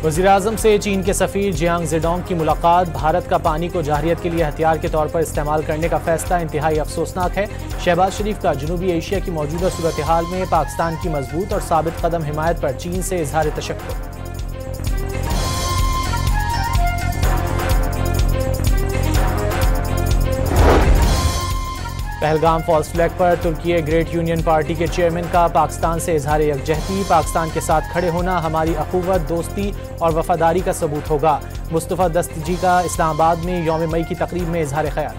वज़ीर-ए-आज़म से चीन के सफ़ीर जियांग ज़ेडोंग की मुलाकात। भारत का पानी को जहरियत के लिए हथियार के तौर पर इस्तेमाल करने का फैसला इंतहाई अफसोसनाक है। शहबाज शरीफ का जनूबी एशिया की मौजूदा सूरत हाल में पाकिस्तान की मजबूत और साबित कदम हिमायत पर चीन से इजहार तशक्कुर। पहलगाम फॉल्स फ्लैग पर तुर्की ग्रेट यूनियन पार्टी के चेयरमैन का पाकिस्तान से इजहार यकजहती। पाकिस्तान के साथ खड़े होना हमारी अखुवत, दोस्ती और वफादारी का सबूत होगा। मुस्तफ़ा दस्तजी का इस्लामाबाद में यौम मई की तकरीब में इजहार ख्याल।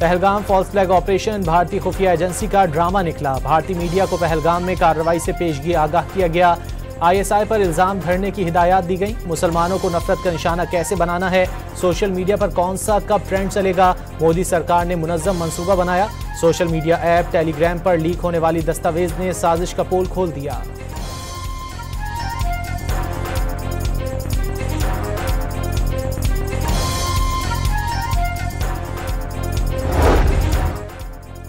पहलगाम फॉल्स फ्लैग ऑपरेशन भारतीय खुफिया एजेंसी का ड्रामा निकला। भारतीय मीडिया को पहलगाम में कार्रवाई से पेशगी आगाह किया गया। ISI पर इल्जाम धरने की हिदायत दी गई। मुसलमानों को नफरत का निशाना कैसे बनाना है, सोशल मीडिया पर कौन सा कब ट्रेंड चलेगा, मोदी सरकार ने मुनज़्ज़म मंसूबा बनाया। सोशल मीडिया ऐप टेलीग्राम पर लीक होने वाली दस्तावेज ने साजिश का पोल खोल दिया।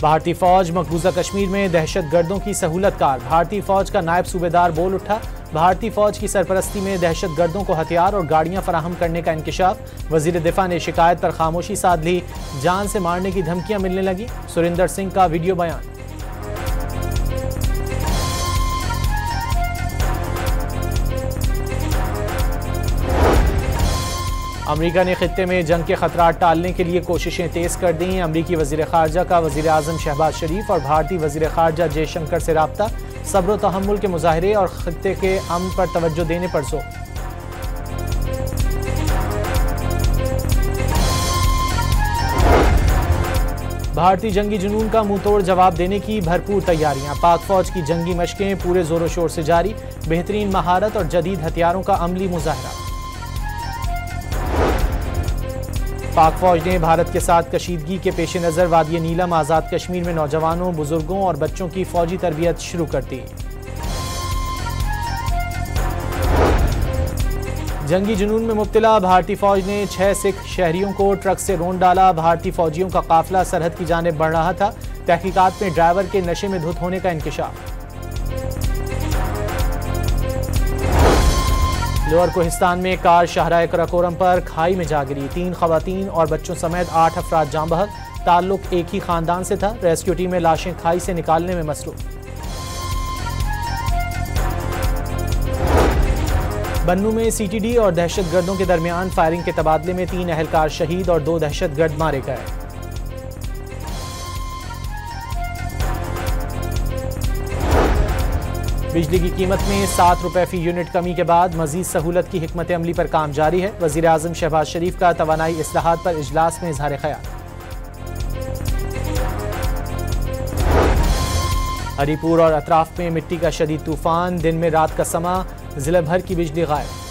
भारतीय फौज मकबूजा कश्मीर में दहशत गर्दों की सहूलत कार। भारतीय फौज का नायब सूबेदार बोल उठा। भारतीय फौज की सरपरस्ती में दहशत गर्दों को हथियार और गाड़ियां फराहम करने का इंकशाफ। वजीर दिफा ने शिकायत पर खामोशी साध ली। जान से मारने की धमकियां मिलने लगी। सुरिंदर सिंह का वीडियो बयान। अमरीका ने खित्ते में जंग के खतरात टालने के लिए कोशिशें तेज कर दी। अमरीकी वजीर खारजा का वजीर-ए-आज़म शहबाज शरीफ और भारतीय वजीर खारजा जयशंकर से राब्ता। सब्र तहम्मुल के मुजाहरे और खित्ते के अमन पर तवज्जो देने पर जोर। भारतीय जंगी जुनून का मुंहतोड़ जवाब देने की भरपूर तैयारियां। पाक फौज की जंगी मशकें पूरे जोरों शोर से जारी। बेहतरीन महारत और जदीद हथियारों का अमली मुजाहरा। पाक फौज ने भारत के साथ कशीदगी के पेश नज़र वादी नीलम आज़ाद कश्मीर में नौजवानों, बुजुर्गों और बच्चों की फौजी तरबियत शुरू कर दी। जंगी जुनून में मुब्तला भारतीय फौज ने 6 सिख शहरियों को ट्रक से रोंद डाला। भारतीय फौजियों का काफिला सरहद की जानिब बढ़ रहा था। तहकीकात में ड्राइवर के नशे में धुत होने का इंकशाफ। लोअर कोहिस्तान में कार शाहराह कराकोरम पर खाई में जा गिरी। 3 खवातीन और बच्चों समेत 8 अफराद जाँ बहक। ताल्लुक एक ही खानदान से था। रेस्क्यू टीमें लाशें खाई से निकालने में मसरूफ। बन्नू में CTD और दहशतगर्दों के दरमियान फायरिंग के तबादले में 3 अहलकार शहीद और 2 दहशतगर्द मारे गए। बिजली की कीमत में 7 रुपए फी यूनिट कमी के बाद मजीद सहूलत की हिकमत अमली पर काम जारी है। वज़ीर-ए-आज़म शहबाज शरीफ का तवानाई इस्लाहात पर इजलास में इजहार ख्याल। हरीपुर और अतराफ में मिट्टी का शदीद तूफान। दिन में रात का समा। जिला भर की बिजली गायब।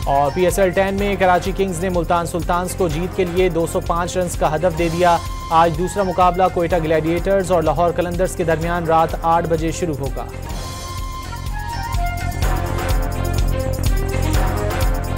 और PSL 10 में कराची किंग्स ने मुल्तान सुल्तान्स को जीत के लिए 205 रन का हदफ दे दिया। आज दूसरा मुकाबला कोयटा ग्लैडिएटर्स और लाहौर कलंदर्स के दरमियान रात 8 बजे शुरू होगा।